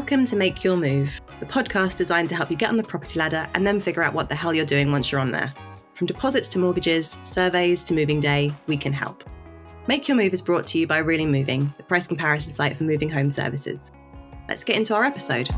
Welcome to Make Your Move, the podcast designed to help you get on the property ladder and then figure out what the hell you're doing once you're on there. From deposits to mortgages, surveys to moving day, we can help. Make Your Move is brought to you by Really Moving, the price comparison site for moving home services. Let's get into our episode.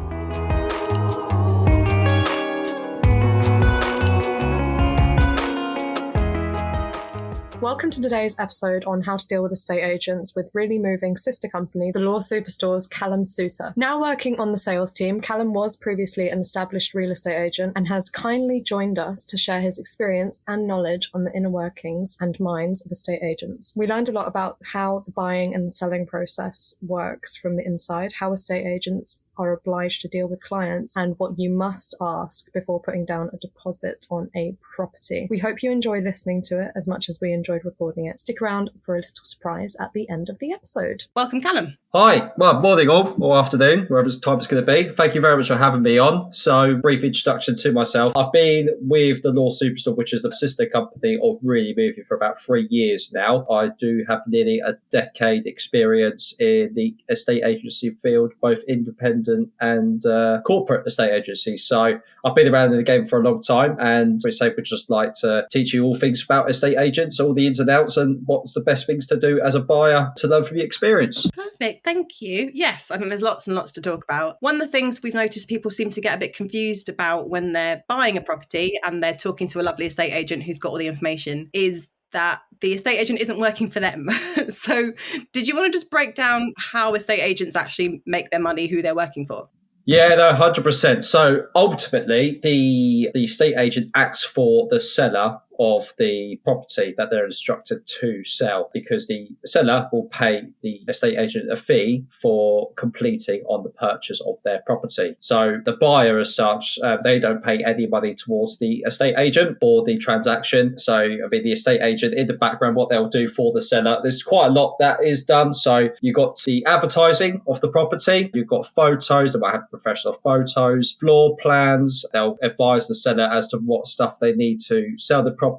Welcome to today's episode on how to deal with estate agents with Really Moving sister company, the Law Superstore's Callum Souter. Now working on the sales team, Callum was previously an established real estate agent and has kindly joined us to share his experience and knowledge on the inner workings and minds of estate agents. We learned a lot about how the buying and selling process works from the inside, how estate agents are obliged to deal with clients, and what you must ask before putting down a deposit on a property. We hope you enjoy listening to it as much as we enjoyed recording it. Stick around for a little surprise at the end of the episode. Welcome, Callum. Hi, well, morning all, or afternoon, wherever time it's going to be. Thank you very much for having me on. So, brief introduction to myself. I've been with the Law Superstore, which is the sister company of Really Moving, for about 3 years now. I do have nearly a decade experience in the estate agency field, both independent and corporate estate agencies. So, I've been around in the game for a long time, and we would just like to teach you all things about estate agents, all the ins and outs, and what's the best things to do as a buyer to learn from the experience. Perfect. Thank you. Yes, I think there's lots and lots to talk about. One of the things we've noticed people seem to get a bit confused about when they're buying a property and they're talking to a lovely estate agent who's got all the information is that the estate agent isn't working for them. So did you want to just break down how estate agents actually make their money, who they're working for? Yeah, no, 100%. So ultimately, the estate agent acts for the seller of the property that they're instructed to sell, because the seller will pay the estate agent a fee for completing on the purchase of their property. So the buyer as such, they don't pay any money towards the estate agent for the transaction. So, I mean, the estate agent in the background, what they'll do for the seller, there's quite a lot that is done. So you've got the advertising of the property, you've got photos, they might have professional photos, floor plans, they'll advise the seller as to what stuff they need to sell the property.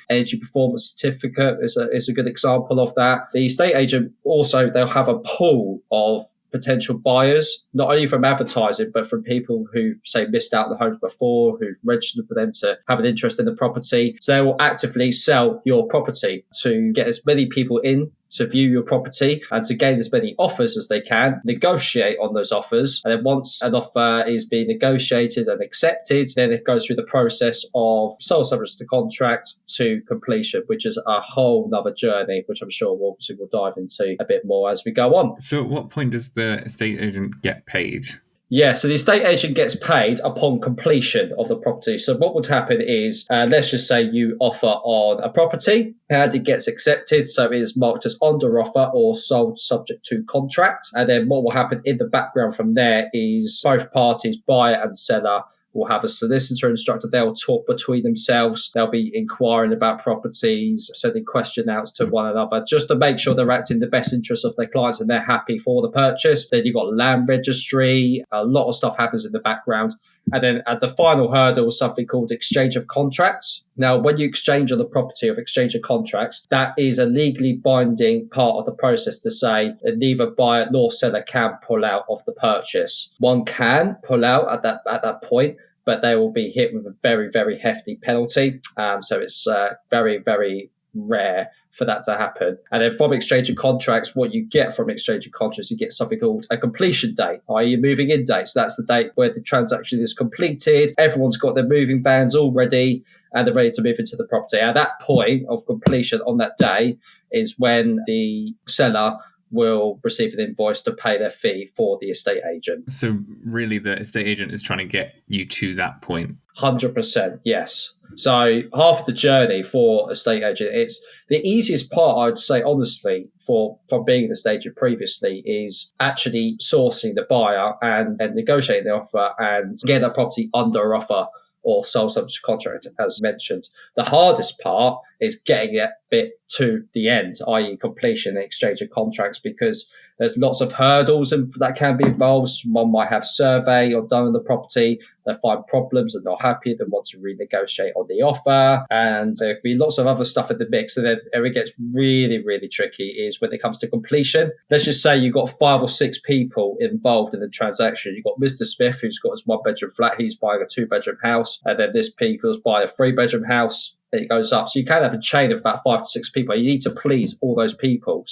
Energy performance certificate is a good example of that. The estate agent also, they'll have a pool of potential buyers, not only from advertising, but from people who, say, missed out on the homes before, who've registered for them to have an interest in the property. So they will actively sell your property to get as many people in to view your property and to gain as many offers as they can, negotiate on those offers. And then once an offer is being negotiated and accepted, then it goes through the process of sole subject to contract to completion, which is a whole nother journey, which I'm sure we'll dive into a bit more as we go on. So at what point does the estate agent get paid? Yeah, so the estate agent gets paid upon completion of the property. So what would happen is, let's just say you offer on a property and it gets accepted. So it is marked as under offer or sold subject to contract. And then what will happen in the background from there is both parties, buyer and seller, will have a solicitor instructor. They'll talk between themselves. They'll be inquiring about properties, sending question outs to one another, just to make sure they're acting in the best interest of their clients and they're happy for the purchase. Then you've got land registry. A lot of stuff happens in the background. And then at the final hurdle is something called exchange of contracts. Now, when you exchange on the property of exchange of contracts, that is a legally binding part of the process to say that neither buyer nor seller can pull out of the purchase. One can pull out at that point, but they will be hit with a very, very hefty penalty. So it's very, very rare for that to happen. And then from exchange of contracts, what you get from exchange of contracts, you get something called a completion date, i.e. moving in date. So that's the date where the transaction is completed. Everyone's got their moving vans all ready and they're ready to move into the property. At that point of completion on that day is when the seller will receive an invoice to pay their fee for the estate agent. So really the estate agent is trying to get you to that point? 100%, yes. So half of the journey for estate agent, it's the easiest part, I'd say, honestly, from being an estate agent previously, is actually sourcing the buyer and negotiating the offer and getting that property under offer or sold subject to contract, as mentioned. The hardest part is getting that bit to the end, i.e. completion and exchange of contracts, because there's lots of hurdles that can be involved. One might have survey or done on the property. they find problems and not happy, they want to renegotiate on the offer, and there could be lots of other stuff in the mix. And then where it gets really, really tricky is when it comes to completion. Let's just say you've got 5 or 6 people involved in the transaction. You've got Mr. Smith, who's got his 1-bedroom flat, he's buying a 2-bedroom house, and then this people's buying a 3-bedroom house. It goes up. So you can have a chain of about 5 to 6 people. You need to please all those people.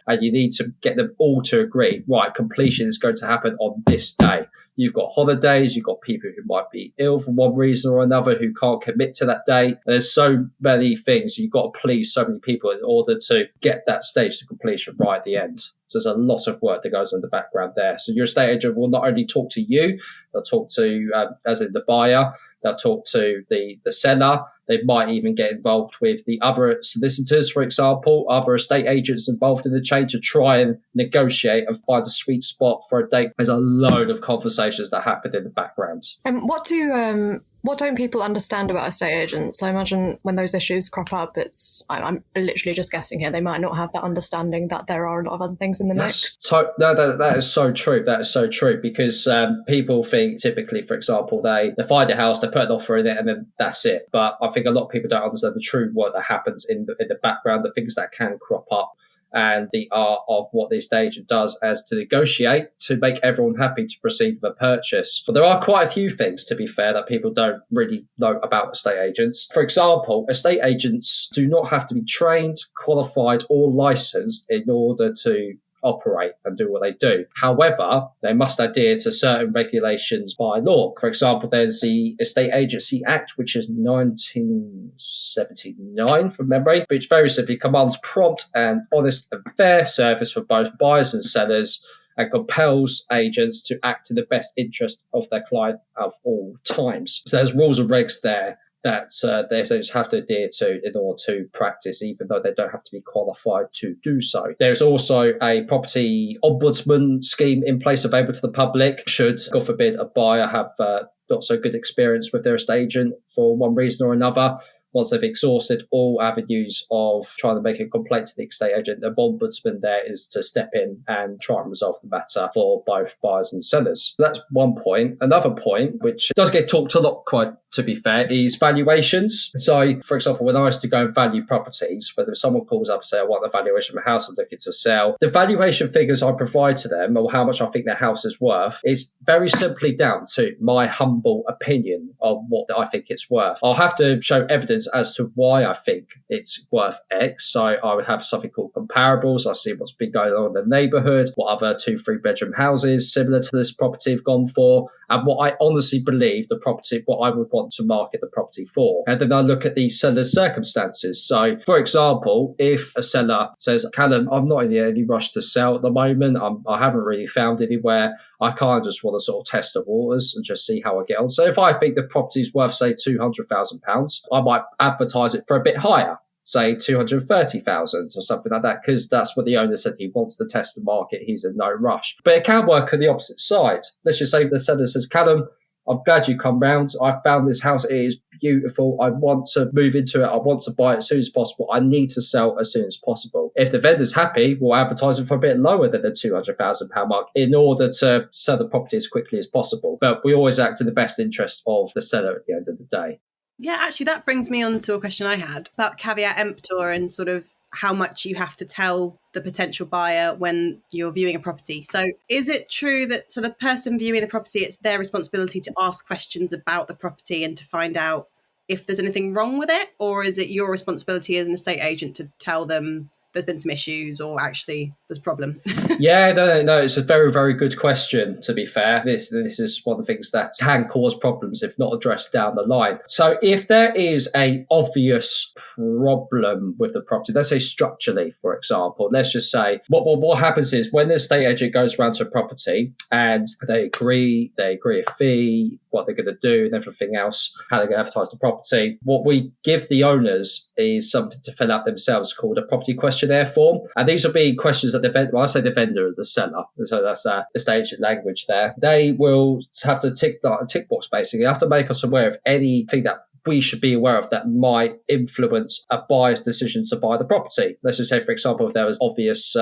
And you need to get them all to agree, right, completion is going to happen on this day. You've got holidays, you've got people who might be ill for one reason or another who can't commit to that date. There's so many things. You've got to please so many people in order to get that stage to completion right at the end. So there's a lot of work that goes in the background there. So your estate agent will not only talk to you, they'll talk to, as in the buyer, they'll talk to the seller. They might even get involved with the other solicitors, for example, other estate agents involved in the chain to try and negotiate and find a sweet spot for a date. There's a load of conversations that happen in the background. And what don't people understand about estate agents? I imagine when those issues crop up, I'm literally just guessing here, they might not have that understanding that there are a lot of other things in the mix. That is so true. That is so true, because people think typically, for example, they find a house, they put an offer in it, and then that's it. But I think a lot of people don't understand the true work that happens in the background, the things that can crop up, and the art of what the estate agent does as to negotiate to make everyone happy to proceed with a purchase. But there are quite a few things, to be fair, that people don't really know about estate agents. For example, estate agents do not have to be trained, qualified or licensed in order to operate and do what they do. However, they must adhere to certain regulations by law. For example, there's the Estate Agency Act, which is 1979 from memory, which very simply commands prompt and honest and fair service for both buyers and sellers, and compels agents to act in the best interest of their client of all times. So there's rules and regs there that they have to adhere to in order to practice, even though they don't have to be qualified to do so. There's also a property ombudsman scheme in place available to the public should, God forbid, a buyer have not so good experience with their estate agent for one reason or another. Once they've exhausted all avenues of trying to make a complaint to the estate agent, the ombudsman there is to step in and try and resolve the matter for both buyers and sellers. So that's one point. Another point, which does get talked a lot, quite to be fair, is valuations. So, for example, when I used to go and value properties, whether someone calls up and say, I want a valuation of my house, I'm looking to sell, the valuation figures I provide to them, or how much I think their house is worth, is very simply down to my humble opinion of what I think it's worth. I'll have to show evidence as to why I think it's worth X. So I would have something called comparables. I see what's been going on in the neighbourhood, what other 2-3 bedroom houses similar to this property have gone for, and what I honestly believe the property, what I would want to market the property for. And then I look at the seller's circumstances. So, for example, if a seller says, Callum, I'm not in any rush to sell at the moment, I haven't really found anywhere, I kind of just want to sort of test the waters and just see how I get on. So if I think the property's worth, say, £200,000, I might advertise it for a bit higher, say 230,000 or something like that, because that's what the owner said. He wants to test the market. He's in no rush. But it can work on the opposite side. Let's just say the seller says, Callum, I'm glad you come round. I found this house. It is beautiful. I want to move into it. I want to buy it as soon as possible. I need to sell as soon as possible. If the vendor's happy, we'll advertise it for a bit lower than the £200,000 mark in order to sell the property as quickly as possible. But we always act in the best interest of the seller at the end of the day. Yeah, actually, that brings me on to a question I had about caveat emptor and sort of how much you have to tell the potential buyer when you're viewing a property. So is it true that the person viewing the property, it's their responsibility to ask questions about the property and to find out if there's anything wrong with it? Or is it your responsibility as an estate agent to tell them there's been some issues or actually there's a problem? Yeah, no, it's a very, very good question, to be fair. This is one of the things that can cause problems if not addressed down the line. So if there is an obvious problem with the property, let's say structurally, for example, let's just say what happens is when the estate agent goes around to a property and they agree a fee, what they're going to do and everything else, how they're going to advertise the property, what we give the owners is something to fill out themselves called a property questionnaire form. And these will be questions that I say the vendor, the seller, so that's estate agent language there. They will have to tick box basically. They have to make us aware of anything that we should be aware of that might influence a buyer's decision to buy the property. Let's just say, for example, if there was obvious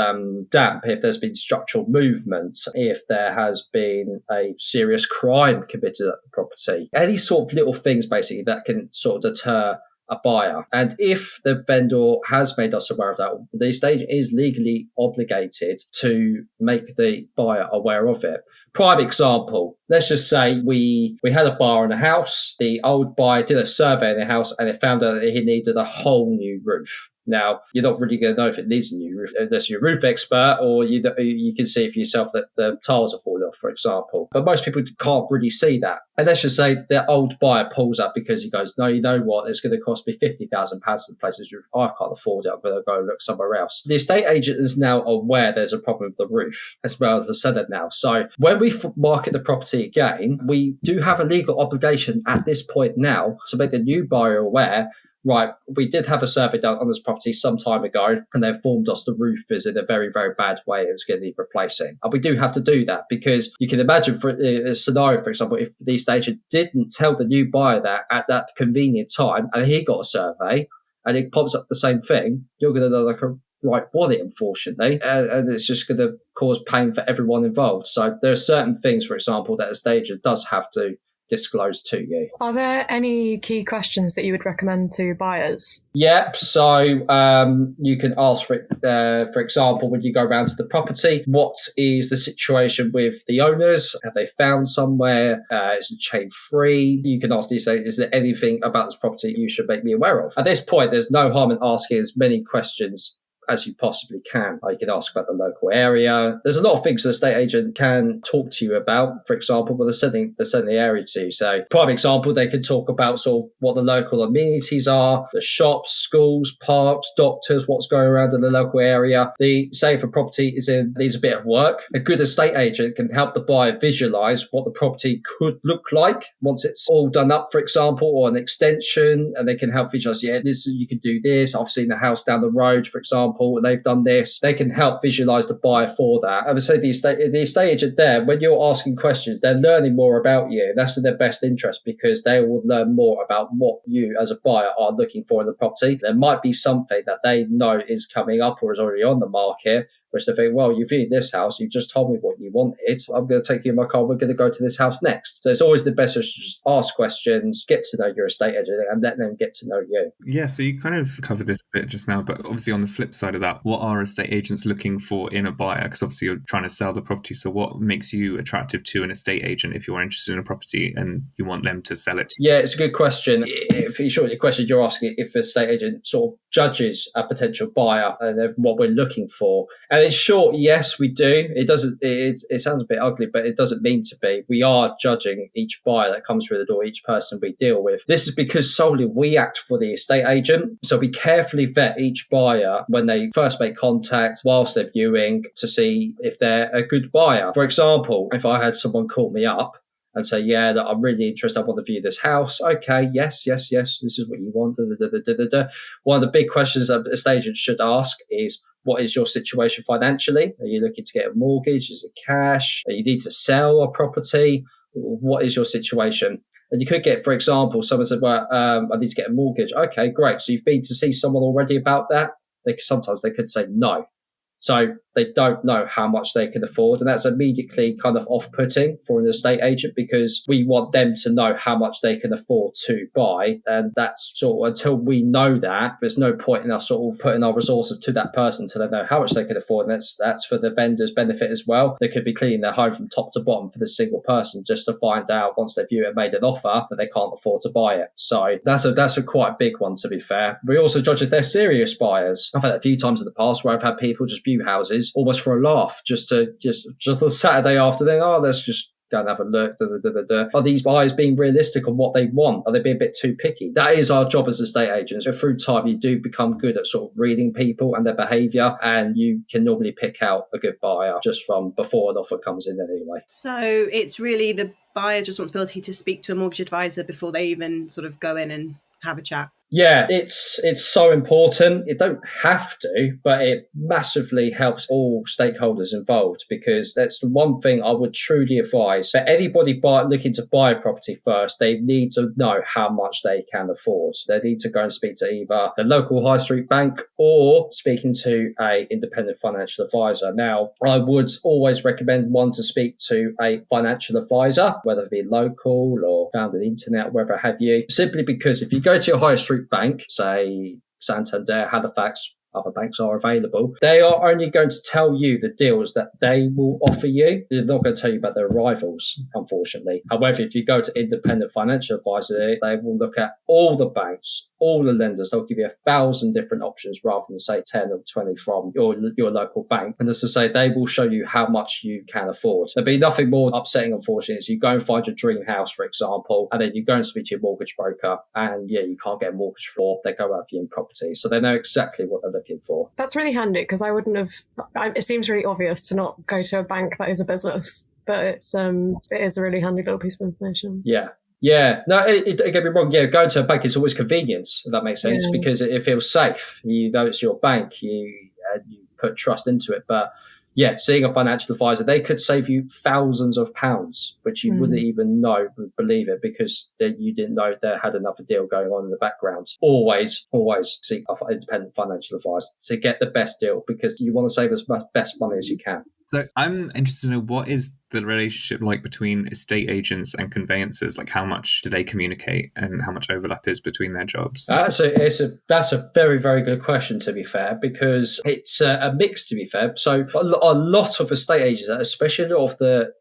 damp, if there's been structural movement, if there has been a serious crime committed at the property, any sort of little things basically that can sort of deter a buyer. And if the vendor has made us aware of that, the estate agent is legally obligated to make the buyer aware of it. Prime example, let's just say we had a buyer in a house. The old buyer did a survey in the house and it found out that he needed a whole new roof. Now, you're not really going to know if it needs a new roof unless you're a roof expert, or you can see for yourself that the tiles are falling off, for example. But most people can't really see that. And let's just say the old buyer pulls up because he goes, no, you know what, it's going to cost me £50,000 to replace this roof. I can't afford it. I'm going to go look somewhere else. The estate agent is now aware there's a problem with the roof, as well as the seller now. So when we market the property again, we do have a legal obligation at this point now to make the new buyer aware, right, we did have a survey done on this property some time ago, and they informed us the roof is in a very, very bad way and it's going to need replacing. And we do have to do that because you can imagine for a scenario, for example, if the estate agent didn't tell the new buyer that at that convenient time and he got a survey and it pops up the same thing, you're going to know like a right body, unfortunately, and it's just going to cause pain for everyone involved. So there are certain things, for example, that a estate agent does have to disclose to you. Are there any key questions that you would recommend to buyers? Yep. So you can ask for example, when you go around to the property, what is the situation with the owners? Have they found somewhere? Is it chain free? You can ask the estate, is there anything about this property you should make me aware of? At this point, there's no harm in asking as many questions as you possibly can. You can ask about the local area. There's a lot of things the estate agent can talk to you about. For example, they're sending the area to you. So, prime example, they can talk about sort of what the local amenities are, the shops, schools, parks, doctors, what's going around in the local area. Say if a property needs a bit of work, a good estate agent can help the buyer visualize what the property could look like once it's all done up, for example, or an extension, and they can help visualize, you can do this. I've seen the house down the road, for example, and they've done this. They can help visualize the buyer for that. I would say the estate agent there, when you're asking questions, they're learning more about you. That's in their best interest because they will learn more about what you as a buyer are looking for in the property. There might be something that they know is coming up or is already on the market, which they think, well, you've viewed this house, you just told me what you wanted, I'm going to take you in my car, we're going to go to this house next. So it's always the best to just ask questions, get to know your estate agent, and let them get to know you. Yeah, so you kind of covered this a bit just now, but obviously on the flip side of that, what are estate agents looking for in a buyer? Because obviously you're trying to sell the property, so what makes you attractive to an estate agent if you're interested in a property and you want them to sell it to you? Yeah, it's a good question. If you're sure your question, you're asking if the estate agent sort of judges a potential buyer and what we're looking for. And in short, yes, we do. It doesn't. It sounds a bit ugly, but it doesn't mean to be. We are judging each buyer that comes through the door, each person we deal with. This is because solely we act for the estate agent. So we carefully vet each buyer when they first make contact, whilst they're viewing, to see if they're a good buyer. For example, if I had someone call me up and say, yeah, that I'm really interested, I want to view this house. Okay, yes, this is what you want. One of the big questions that estate agents should ask is, what is your situation financially? Are you looking to get a mortgage? Is it cash? You need to sell a property? What is your situation? And you could get, for example, someone said, well, I need to get a mortgage. Okay, great. So you've been to see someone already about that? Sometimes they could say no. So they don't know how much they can afford. And that's immediately kind of off-putting for an estate agent because we want them to know how much they can afford to buy. And that's sort of, until we know that, there's no point in us sort of putting our resources to that person until they know how much they can afford. And that's for the vendor's benefit as well. They could be cleaning their home from top to bottom for the single person just to find out once they view it and made an offer that they can't afford to buy it. So that's a quite big one, to be fair. We also judge if they're serious buyers. I've had a few times in the past where I've had people just view houses almost for a laugh, just a Saturday afternoon. Let's just go and have a look. Are these buyers being realistic on what they want? Are they being a bit too picky? That is our job as estate agents. So through time, you do become good at sort of reading people and their behaviour, and you can normally pick out a good buyer just from before an offer comes in anyway. So it's really the buyer's responsibility to speak to a mortgage advisor before they even sort of go in and have a chat. Yeah, it's so important. You don't have to, but it massively helps all stakeholders involved, because that's the one thing I would truly advise. For anybody looking to buy a property first, they need to know how much they can afford. They need to go and speak to either the local high street bank or speaking to a independent financial advisor. Now, I would always recommend one to speak to a financial advisor, whether it be local or found on the internet, wherever have you, simply because if you go to your high street bank, say Santander, Halifax, other banks are available, they are only going to tell you the deals that they will offer you. They're not going to tell you about their rivals, unfortunately. However, if you go to independent financial advisor, they will look at all the banks, all the lenders. They'll give you 1,000 different options rather than say 10 or 20 from your local bank. And as I say, they will show you how much you can afford. There'll be nothing more upsetting, unfortunately, is you go and find your dream house, for example, and then you go and speak to your mortgage broker, and you can't get a mortgage for, they go out viewing property. So they know exactly what they're looking for. That's really handy, because I wouldn't have. It seems really obvious to not go to a bank that is a business, but it is a really handy little piece of information. Yeah, no, it don't get me wrong. Yeah, going to a bank is always convenience, if that makes sense, because it feels safe. You know it's your bank. You put trust into it. But yeah, seeing a financial advisor, they could save you thousands of pounds, which you wouldn't even believe it, because you didn't know they had another deal going on in the background. Always seek an independent financial advisor to get the best deal, because you want to save as much best money as you can. So I'm interested to know, what is the relationship like between estate agents and conveyancers? Like, how much do they communicate and how much overlap is between their jobs? That's a very, very good question, to be fair, because it's a mix, to be fair. So a lot of estate agents, especially a lot of the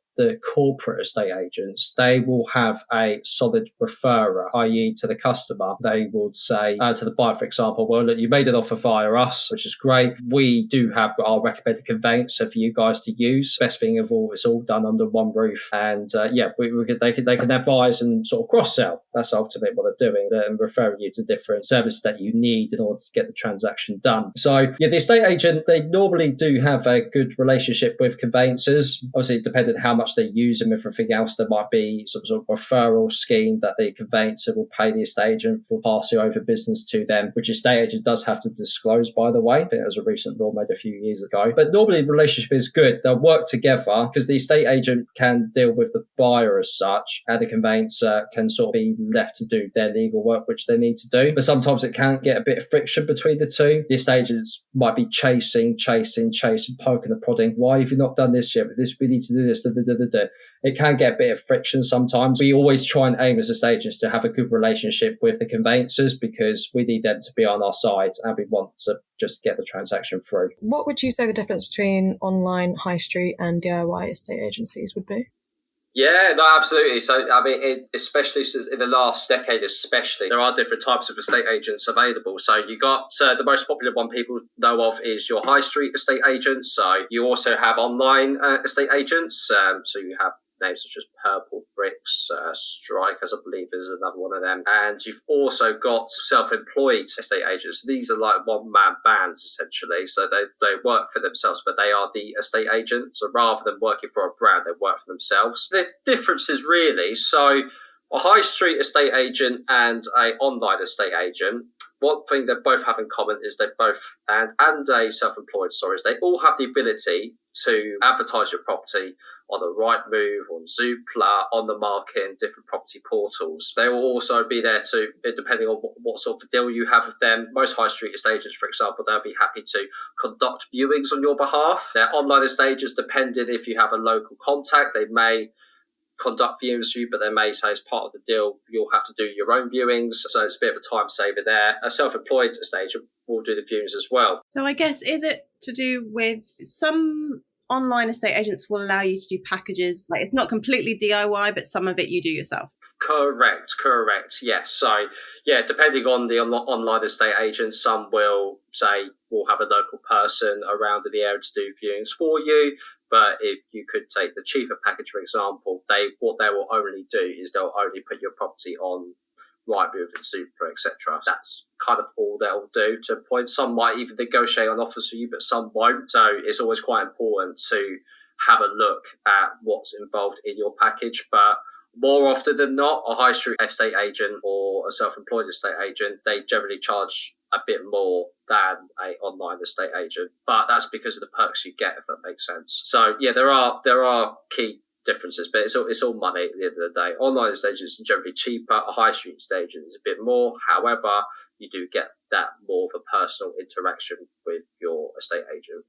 corporate estate agents, they will have a solid referrer, i.e. to the customer. They would say to the buyer, for example, well, look, you made an offer via us, which is great. We do have our recommended conveyancer for you guys to use. Best thing of all, it's all done under one roof. And they can advise and sort of cross-sell. That's ultimately what they're doing. They're referring you to different services that you need in order to get the transaction done. So the estate agent, they normally do have a good relationship with conveyancers. Obviously, depending on how much they use and everything else, there might be some sort of referral scheme that the conveyancer will pay the estate agent for passing over business to them, which estate agent does have to disclose, by the way. I think there was a recent law made a few years ago. But normally the relationship is good. They'll work together, because the estate agent can deal with the buyer as such, and the conveyancer can sort of be left to do their legal work, which they need to do. But sometimes it can get a bit of friction between the two. The estate agents might be chasing, poking and prodding. Why have you not done this yet? We need to do this. It can get a bit of friction sometimes. We always try and aim as estate agents to have a good relationship with the conveyancers, because we need them to be on our side and we want to just get the transaction through. What would you say the difference between online, high street and DIY estate agencies would be? Yeah, no, absolutely. So, I mean, especially in the last decade, there are different types of estate agents available. So you got the most popular one people know of is your high street estate agent. So you also have online estate agents. So you have names such as Purple Bricks, Strikers, I believe is another one of them. And you've also got self-employed estate agents. These are like one-man bands, essentially. So they work for themselves, but they are the estate agent. So rather than working for a brand, they work for themselves. The difference is really, so a high street estate agent and an online estate agent, one thing they both have in common is they both, and a self-employed, is they all have the ability to advertise your property on the Rightmove, on Zoopla, on the market, and different property portals. They will also be there to, depending on what sort of deal you have with them. Most high street estate agents, for example, they'll be happy to conduct viewings on your behalf. Their online estate agents, depending if you have a local contact, they may conduct viewings for you, but they may say as part of the deal, you'll have to do your own viewings. So it's a bit of a time saver there. A self-employed estate agent will do the viewings as well. So I guess, is it to do with some online estate agents will allow you to do packages, like it's not completely DIY, but some of it you do yourself? Correct. Yes. So, yeah, depending on the online estate agent, some will say we'll have a local person around in the area to do viewings for you. But if you could take the cheaper package, for example, what they will only do is they'll only put your property on Rightmove and Super, etc. That's kind of all they'll do to a point. Some might even negotiate on offers for you, but some won't. So it's always quite important to have a look at what's involved in your package. But More often than not, a high street estate agent or a self-employed estate agent, they generally charge a bit more than an online estate agent, but that's because of the perks you get, if that makes sense. So yeah, there are key differences, but it's all money at the end of the day. Online estate agents are generally cheaper. A high street estate agent is a bit more. However, you do get that more of a personal interaction with your estate agent.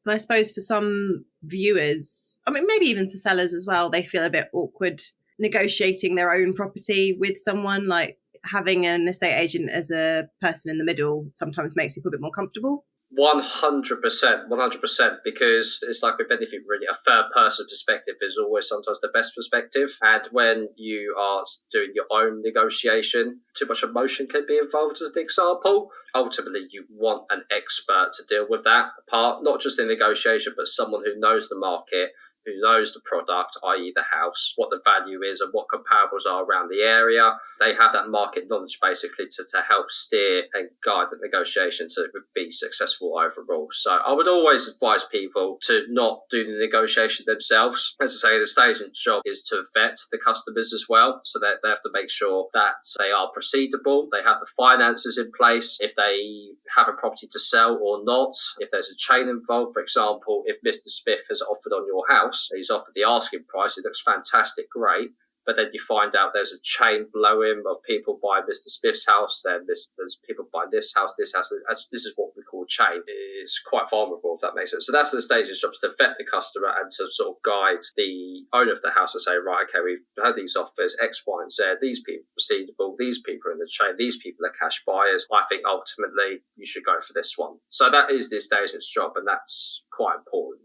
And I suppose for some viewers, I mean, maybe even for sellers as well, they feel a bit awkward negotiating their own property with someone. Like having an estate agent as a person in the middle sometimes makes people a bit more comfortable. 100%, because it's like with anything really, a third person perspective is always sometimes the best perspective. And when you are doing your own negotiation, too much emotion can be involved as the example. Ultimately, you want an expert to deal with that part, not just in negotiation, but someone who knows the market, who knows the product, i.e. the house, what the value is and what comparables are around the area. They have that market knowledge basically to help steer and guide the negotiation so it would be successful overall. So I would always advise people to not do the negotiation themselves. As I say, the estate agent's job is to vet the customers as well. So that they have to make sure that they are proceedable, they have the finances in place, if they have a property to sell or not, if there's a chain involved. For example, if Mr. Smith has offered on your house, he's offered the asking price, it looks fantastic, great, but then you find out there's a chain below him of people buying Mr. Smith's house, then there's people buying this house. This is what we call chain. It's quite vulnerable, if that makes sense. So that's the estate agent's job, to vet the customer and to sort of guide the owner of the house and say, right, okay, we've had these offers, X, Y, and Z. These people are proceedable, these people are in the chain, these people are cash buyers. I think ultimately you should go for this one. So that is the estate agent's job, and that's quite important.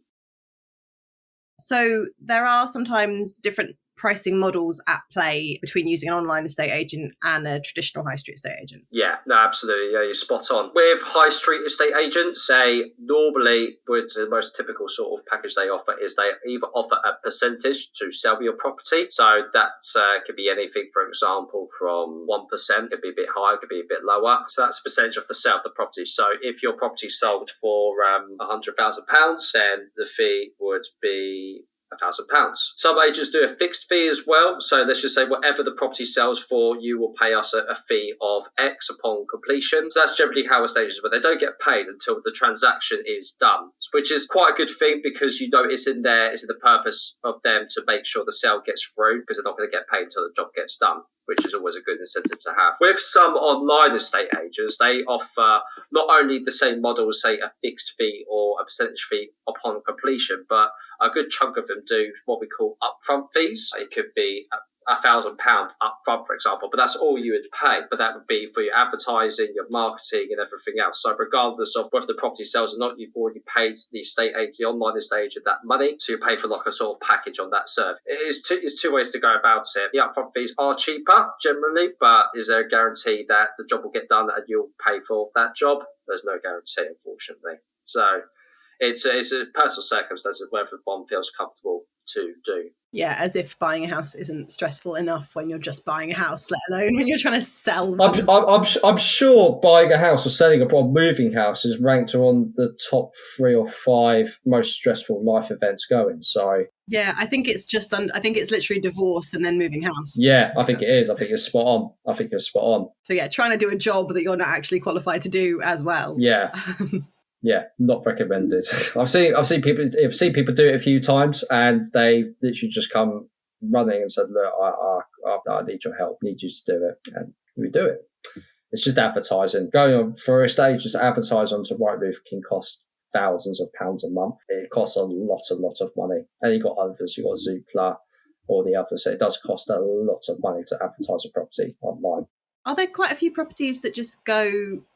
So there are sometimes different pricing models at play between using an online estate agent and a traditional high street estate agent. Yeah, no, absolutely. Yeah, you're spot on. With high street estate agents, they normally would, the most typical sort of package they offer is they either offer a percentage to sell your property. So that could be anything, for example, from 1%, could be a bit higher, could be a bit lower. So that's a percentage of the sale of the property. So if your property sold for £100,000, then the fee would be £1,000. Some agents do a fixed fee as well. So let's just say whatever the property sells for, you will pay us a fee of X upon completion. So that's generally how estate agents, but they don't get paid until the transaction is done, which is quite a good thing because you know it's in the purpose of them to make sure the sale gets through, because they're not going to get paid until the job gets done, which is always a good incentive to have. With some online estate agents, they offer not only the same model as, say, a fixed fee or a percentage fee upon completion, but a good chunk of them do what we call upfront fees. It could be £1,000 upfront, for example, but that's all you would pay. But that would be for your advertising, your marketing, and everything else. So regardless of whether the property sells or not, you've already paid the estate agent, the online estate agent, that money. So you pay for like a sort of package on that service. It's two ways to go about it. The upfront fees are cheaper generally, but is there a guarantee that the job will get done and you'll pay for that job? There's no guarantee, unfortunately. So it's a personal circumstance of whether one feels comfortable to do. Yeah, as if buying a house isn't stressful enough when you're just buying a house, let alone when you're trying to sell them. I'm sure buying a house or selling a moving house is ranked on the top 3 or 5 most stressful life events going. So yeah, I think it's literally divorce and then moving house. Yeah, I think it is. I think you're spot on. So yeah, trying to do a job that you're not actually qualified to do as well. Yeah. Yeah, not recommended. I've seen people do it a few times, and they literally just come running and said, "Look, I need your help. Need you to do it," and we do it. It's just advertising. Going on for a stage, just advertise onto Rightmove can cost thousands of pounds a month. It costs a lot of money, and you've got others. You've got Zoopla or the others. So it does cost a lot of money to advertise a property online. Are there quite a few properties that just go,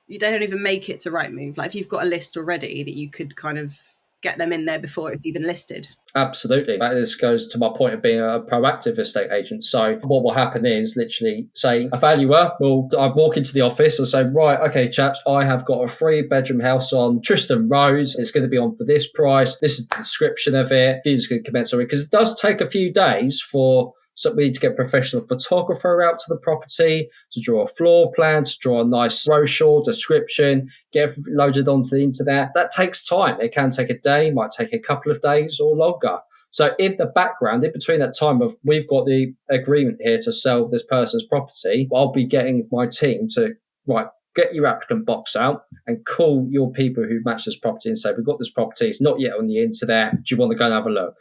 they don't even make it to Rightmove? Like if you've got a list already that you could kind of get them in there before it's even listed? Absolutely. This goes to my point of being a proactive estate agent. So what will happen is literally, say, a valuer I walk into the office and say, right, okay, chaps, I have got a 3-bedroom house on Tristan Road. It's going to be on for this price. This is the description of it. This is going to commence on it, because it does take a few days for we need to get a professional photographer out to the property to draw a floor plan, to draw a nice brochure, description, get it loaded onto the internet. That takes time. It can take a day, might take a couple of days or longer. So in the background, in between that time of we've got the agreement here to sell this person's property, I'll be getting my team to, right, get your applicant box out and call your people who match this property and say, we've got this property, it's not yet on the internet, do you want to go and have a look?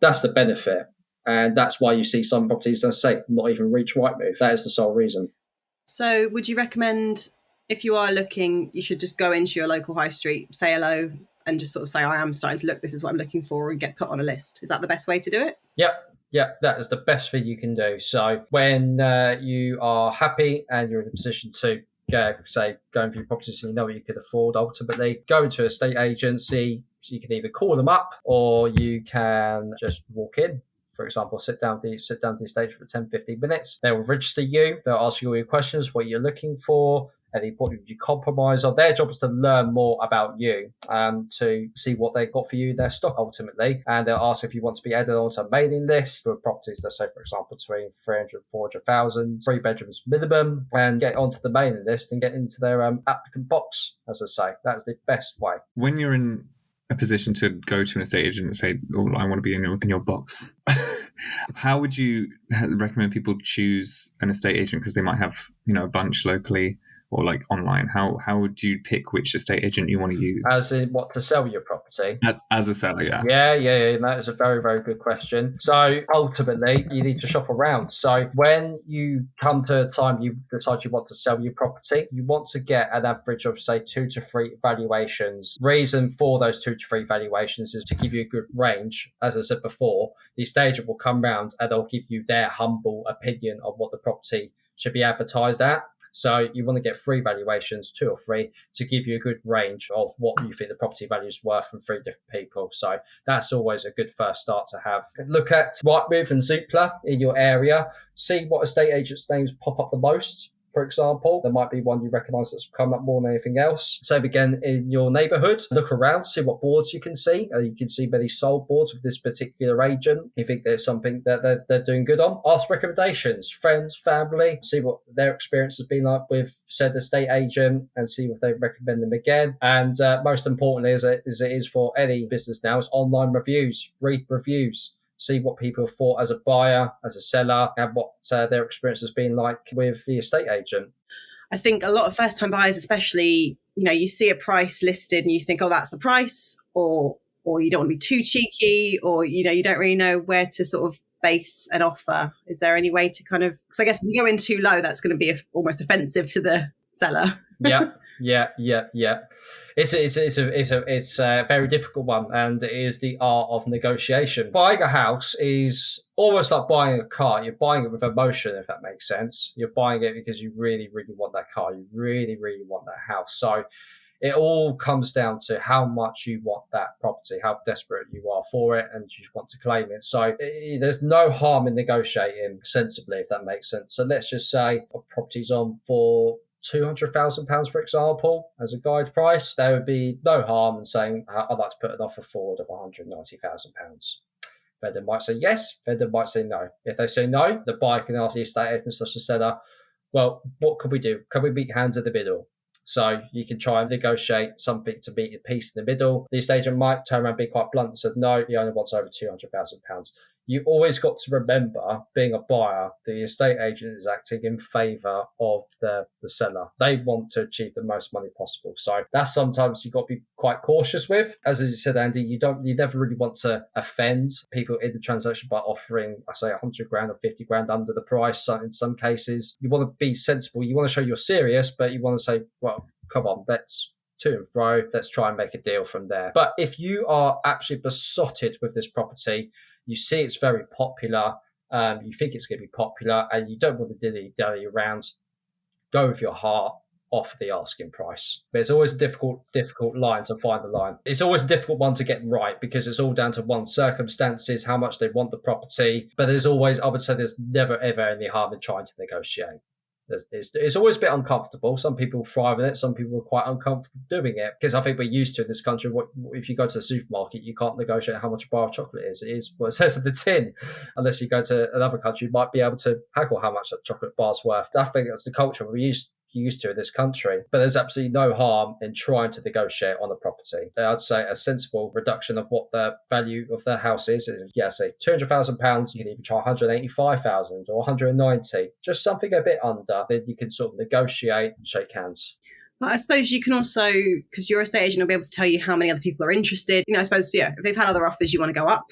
That's the benefit. And that's why you see some properties, as I say, not even reach Rightmove. That is the sole reason. So would you recommend, if you are looking, you should just go into your local high street, say hello, and just sort of say, I am starting to look, this is what I'm looking for, and get put on a list? Is that the best way to do it? Yep, that is the best thing you can do. So when you are happy and you're in a position to go and view properties and you know what you could afford, ultimately go into a estate agency. So you can either call them up or you can just walk in. For example, sit down the estate for 10, 15 minutes. They will register you. They'll ask you all your questions, what you're looking for, any point would you compromise on. Their job is to learn more about you, to see what they've got for you in their stock ultimately. And they'll ask if you want to be added onto a mailing list for properties, let's say, for example, between 300 400,000, 3 bedrooms minimum, and get onto the mailing list and get into their applicant box, as I say. That's the best way. When you're in a position to go to an estate agent and say, oh, I want to be in your box, how would you recommend people choose an estate agent? Because they might have, a bunch locally or like online. How would you pick which estate agent you want to use? As in what, to sell your property? As a seller, yeah. Yeah. That is a very, very good question. So ultimately, you need to shop around. So when you come to a time you decide you want to sell your property, you want to get an average of, say, 2 to 3 valuations. Reason for those 2 to 3 valuations is to give you a good range. As I said before, the estate agent will come round and they'll give you their humble opinion of what the property should be advertised at. So you want to get 3 valuations, 2 or 3, to give you a good range of what you think the property value is worth from 3 different people. So that's always a good first start to have. Look at Rightmove and Zoopla in your area. See what estate agents' names pop up the most. For example, there might be one you recognise that's come up more than anything else. Same again in your neighbourhood. Look around, see what boards you can see. You can see many sold boards of this particular agent. You think there's something that they're doing good on. Ask recommendations, friends, family. See what their experience has been like with said estate agent and see if they recommend them again. And most importantly, as it is for any business now, is online reviews. Read reviews. See what people have thought as a buyer, as a seller, and what their experience has been like with the estate agent. I think a lot of first-time buyers, especially, you see a price listed and you think, oh, that's the price, or you don't want to be too cheeky, or, you don't really know where to sort of base an offer. Is there any way to kind of, because I guess if you go in too low, that's going to be almost offensive to the seller. Yeah. It's a very difficult one, and it is the art of negotiation. Buying a house is almost like buying a car. You're buying it with emotion, if that makes sense. You're buying it because you really, really want that car. You really, really want that house. So it all comes down to how much you want that property, how desperate you are for it, and you want to claim it. So there's no harm in negotiating sensibly, if that makes sense. So let's just say a property's on for £200,000, for example, as a guide price. There would be no harm in saying, I'd like to put an offer forward of £190,000. Vendor might say yes, vendor might say no. If they say no, the buyer can ask the estate agent such a seller, well, what can we do? Can we meet hands in the middle? So you can try and negotiate something to meet a piece in the middle. The estate agent might turn around and be quite blunt and say, no, he only wants over £200,000. You always got to remember, being a buyer, the estate agent is acting in favour of the seller. They want to achieve the most money possible. So that's sometimes you've got to be quite cautious with. As you said, Andy, you never really want to offend people in the transaction by offering, I say, 100 grand or 50 grand under the price. So in some cases, you want to be sensible. You want to show you're serious, but you want to say, well, come on, let's to and fro. Let's try and make a deal from there. But if you are actually besotted with this property, you see it's very popular, you think it's going to be popular, and you don't want to dilly-dally around, go with your heart, offer the asking price. But it's always a difficult line to find the line. It's always a difficult one to get right because it's all down to one's circumstances, how much they want the property. But there's always, I would say, there's never, ever any harm in trying to negotiate. It's always a bit uncomfortable. Some people thrive in it. Some people are quite uncomfortable doing it because I think we're used to in this country. If you go to the supermarket, you can't negotiate how much a bar of chocolate is. It is what it says in the tin. Unless you go to another country, you might be able to haggle how much that chocolate bar's worth. I think that's the culture. We're used used to in this country. But there's absolutely no harm in trying to negotiate on a property. I'd say a sensible reduction of what the value of the house is. Yeah, say £200,000, you can even try 185,000 or 190, just something a bit under. Then you can sort of negotiate and shake hands. But I suppose you can also, because your estate agent will be able to tell you how many other people are interested. I suppose, if they've had other offers, you want to go up.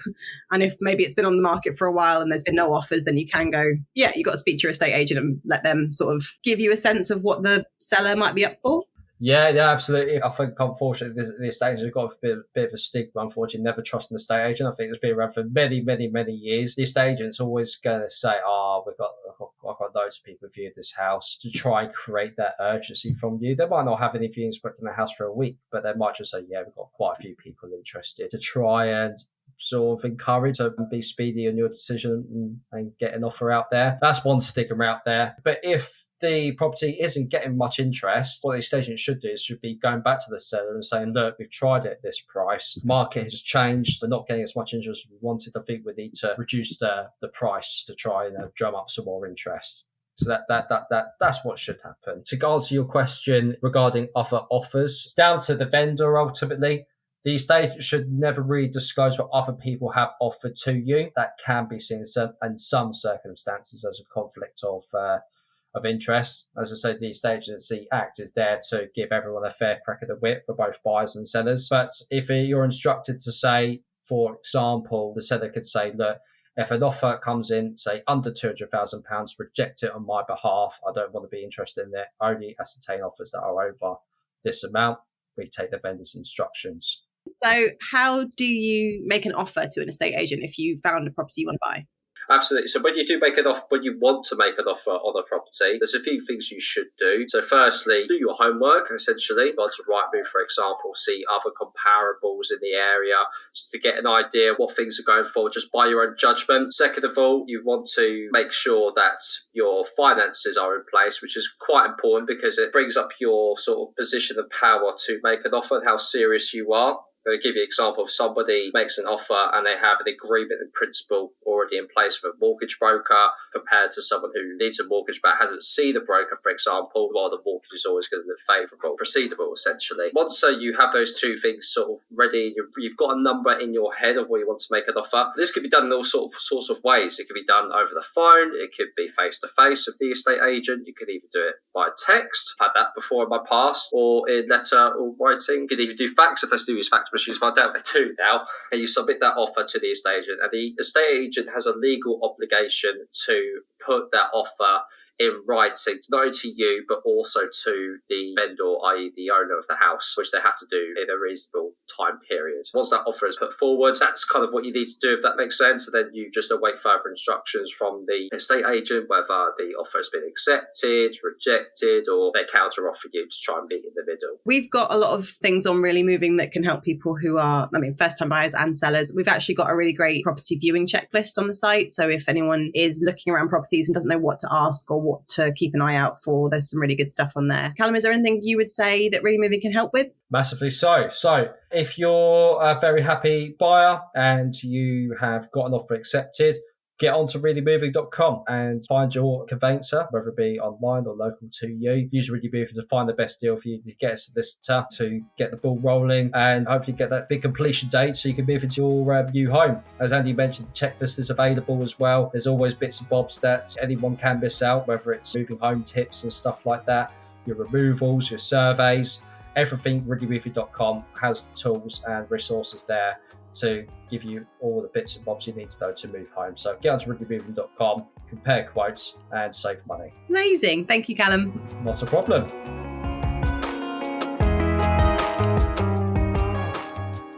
And if maybe it's been on the market for a while and there's been no offers, then you can go, you've got to speak to your estate agent and let them sort of give you a sense of what the seller might be up for. Yeah, absolutely. I think, unfortunately, the estate agent has got a bit of a stigma, unfortunately, never trusting the estate agent. I think it's been around for many, many, many years. The estate agent's always going to say, I've got loads of people viewing this house, to try and create that urgency from you. They might not have any viewings booked in the house for a week, but they might just say, we've got quite a few people interested, to try and sort of encourage and be speedy in your decision and get an offer out there. That's one stigma out there. But if the property isn't getting much interest, what the estate agent should do is should be going back to the seller and saying, look, we've tried it at this price. Market has changed. We're not getting as much interest as we wanted. I think we need to reduce the price to try and drum up some more interest. So that's what should happen. To answer your question regarding other offers, it's down to the vendor ultimately. The estate should never really disclose what other people have offered to you. That can be seen in some circumstances as a conflict of interest. As I said, the Estate Agency Act is there to give everyone a fair crack at the whip for both buyers and sellers. But if you're instructed to say, for example, the seller could say, look, if an offer comes in, say, under £200,000, reject it on my behalf. I don't want to be interested in it. Only ascertain offers that are over this amount. We take the vendor's instructions. So how do you make an offer to an estate agent if you found a property you want to buy? Absolutely. So when you do make an offer, when you want to make an offer on a property, there's a few things you should do. So firstly, do your homework, essentially. Go to Rightmove, for example, see other comparables in the area, just to get an idea what things are going for, just by your own judgment. Second of all, you want to make sure that your finances are in place, which is quite important because it brings up your sort of position of power to make an offer and how serious you are. I'll give you an example of somebody makes an offer and they have an agreement in principle already in place with a mortgage broker compared to someone who needs a mortgage but hasn't seen a broker, for example, while the mortgage is always going to look favourable, proceedable, essentially. Once you have those two things sort of ready, you've got a number in your head of where you want to make an offer. This could be done in all sorts of ways. It could be done over the phone. It could be face-to-face with the estate agent. You could even do it by text. I've had that before in my past, or in letter or writing. You could even do fax if they still use fax machines, but I doubt they do now. And you submit that offer to the estate agent, and the estate agent has a legal obligation to put that offer in writing, not only to you, but also to the vendor, i.e. the owner of the house, which they have to do in a reasonable time period. Once that offer is put forward, that's kind of what you need to do, if that makes sense. And then you just await further instructions from the estate agent, whether the offer has been accepted, rejected, or they counter offer you to try and meet in the middle. We've got a lot of things on Really Moving that can help people who are, first-time buyers and sellers. We've actually got a really great property viewing checklist on the site. So if anyone is looking around properties and doesn't know what to ask or what to keep an eye out for, there's some really good stuff on there. Callum, is there anything you would say that Really Moving can help with? Massively so. So if you're a very happy buyer and you have got an offer accepted, get onto reallymoving.com and find your conveyancer, whether it be online or local to you. Use Really Moving to find the best deal for you, to get a solicitor, to get the ball rolling, and hopefully get that big completion date so you can move into your new home. As Andy mentioned, the checklist is available as well. There's always bits and bobs that anyone can miss out, whether it's moving home tips and stuff like that, your removals, your surveys. Everything reallymoving.com has the tools and resources there to give you all the bits and bobs you need to know to move home. So get onto reallymoving.com, compare quotes, and save money. Amazing. Thank you, Callum. Not a problem.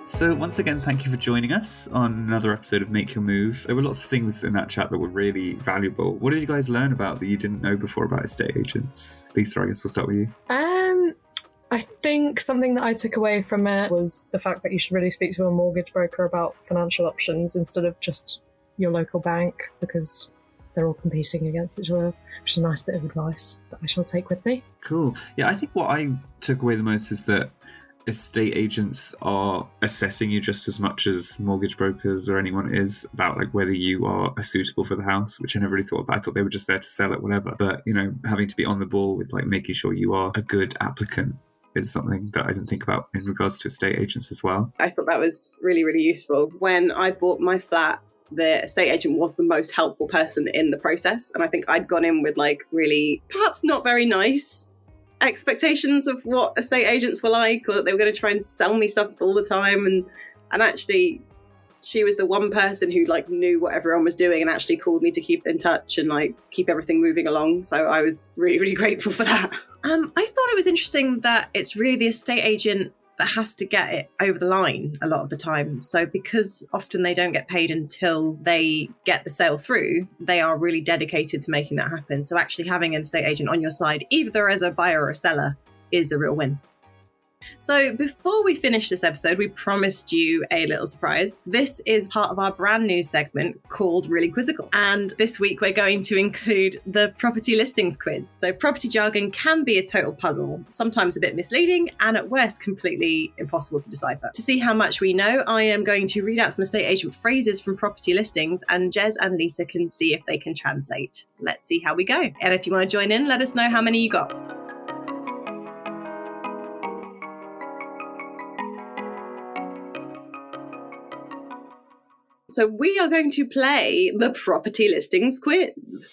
So once again, thank you for joining us on another episode of Make Your Move. There were lots of things in that chat that were really valuable. What did you guys learn about that you didn't know before about estate agents? Lisa, I guess we'll start with you. I think something that I took away from it was the fact that you should really speak to a mortgage broker about financial options instead of just your local bank, because they're all competing against each other, which is a nice bit of advice that I shall take with me. Cool. Yeah, I think what I took away the most is that estate agents are assessing you just as much as mortgage brokers or anyone is about like whether you are suitable for the house, which I never really thought about. I thought they were just there to sell it, whatever. But, you know, having to be on the ball with like making sure you are a good applicant is something that I didn't think about in regards to estate agents as well. I thought that was really, really useful. When I bought my flat, the estate agent was the most helpful person in the process. And I think I'd gone in with like really, perhaps not very nice expectations of what estate agents were like, or that they were going to try and sell me stuff all the time. And actually, she was the one person who like knew what everyone was doing and actually called me to keep in touch and like keep everything moving along. So I was really, really grateful for that. I thought it was interesting that it's really the estate agent that has to get it over the line a lot of the time. So because often they don't get paid until they get the sale through, they are really dedicated to making that happen. So actually having an estate agent on your side, either as a buyer or a seller, is a real win. So before we finish this episode, we promised you a little surprise. This is part of our brand new segment called Really Quizzical. And this week we're going to include the property listings quiz. So property jargon can be a total puzzle, sometimes a bit misleading, and at worst completely impossible to decipher. To see how much we know, I am going to read out some estate agent phrases from property listings, and Jez and Lisa can see if they can translate. Let's see how we go. And if you want to join in, let us know how many you got. So we are going to play the property listings quiz.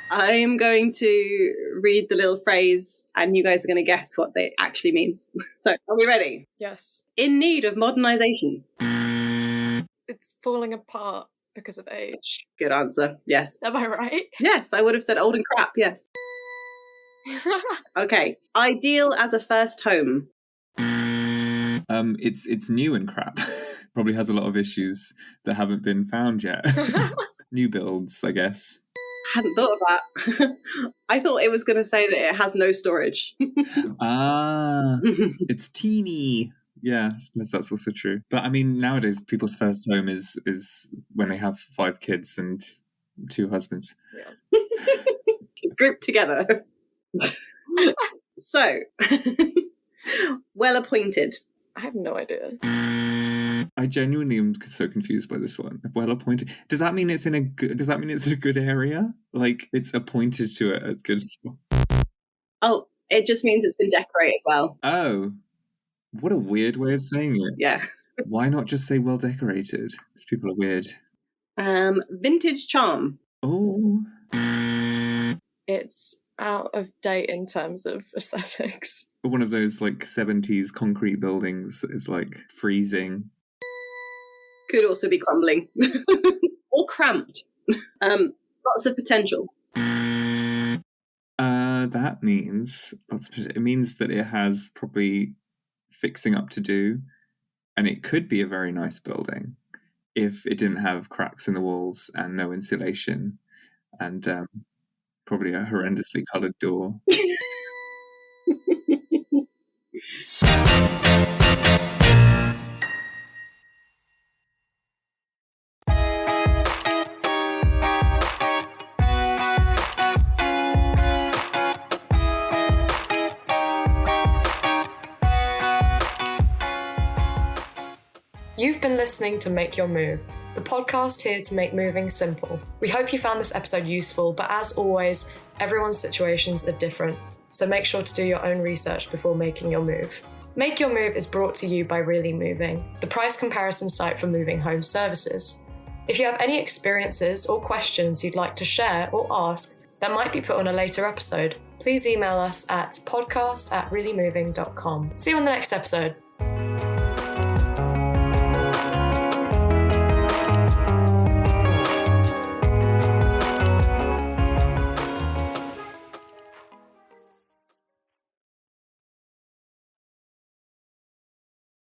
I'm going to read the little phrase and you guys are going to guess what it actually means. So are we ready? Yes. In need of modernisation. It's falling apart because of age. Good answer. Yes. Am I right? Yes, I would have said old and crap. Yes. Okay. Ideal as a first home. It's new and crap. Probably has a lot of issues that haven't been found yet. New builds, I guess. Hadn't thought of that. I thought it was going to say that it has no storage. It's teeny. Yeah, I suppose that's also true. But I mean, nowadays people's first home is when they have 5 kids and 2 husbands. Yeah. Grouped together. So, well appointed. I have no idea. I genuinely am so confused by this one. Well appointed. Does that mean it's in a good area? Like it's appointed to a good spot? Oh, it just means it's been decorated well. Oh, what a weird way of saying it. Yeah. Why not just say well decorated? These people are weird. Vintage charm. Oh. It's out of date in terms of aesthetics. One of those like 70s concrete buildings that is like freezing. Could also be crumbling. Or cramped. Lots of potential. That means it means that it has probably fixing up to do, and it could be a very nice building if it didn't have cracks in the walls and no insulation and probably a horrendously coloured door. You've been listening to Make Your Move, the podcast here to make moving simple. We hope you found this episode useful, but as always, everyone's situations are different, so make sure to do your own research before making your move. Make Your Move is brought to you by Really Moving, the price comparison site for moving home services. If you have any experiences or questions you'd like to share or ask that might be put on a later episode, please email us at podcast@reallymoving.com. See you on the next episode.